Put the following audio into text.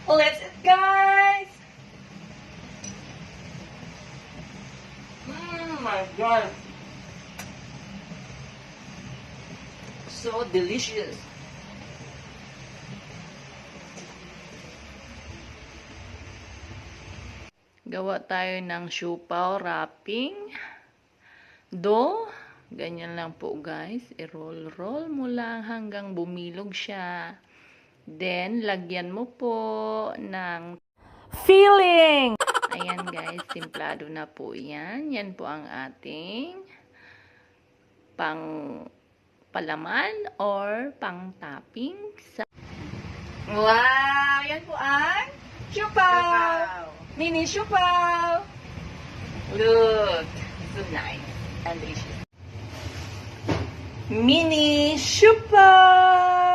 Let's eat, guys! My God! So delicious! Gawa tayo ng siupaw wrapping. Ganyan lang po guys. I-roll-roll mo lang hanggang bumilog siya. Then, lagyan mo po ng filling. Ayan guys, simplado na po yan. Yan po ang ating pang palaman or pang topping. Wow! Yan po ang siupaw! Mini siupaw! Look! So nice and delicious. Mini siupaw!